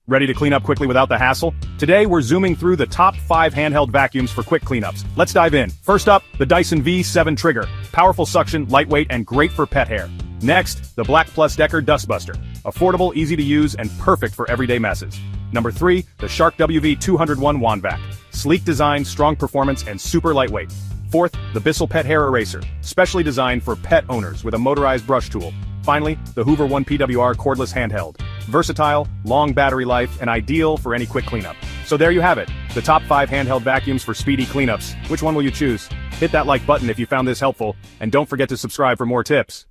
Ready to clean up quickly without the hassle? Today we're zooming through the top 5 handheld vacuums for quick cleanups. Let's dive in. First up, the Dyson V7 Trigger. Powerful suction, lightweight, and great for pet hair. Next, the Black Plus Decker Dustbuster. Affordable, easy to use, and perfect for everyday messes. Number 3, the Shark WV201 Wand Vac. Sleek design, strong performance, and super lightweight. Fourth, the Bissell Pet Hair Eraser. Specially designed for pet owners with a motorized brush tool. Finally, the Hoover 1 PWR Cordless Handheld. Versatile, long battery life, and ideal for any quick cleanup. So there you have it, the top 5 handheld vacuums for speedy cleanups. Which one will you choose? Hit that like button if you found this helpful, and don't forget to subscribe for more tips.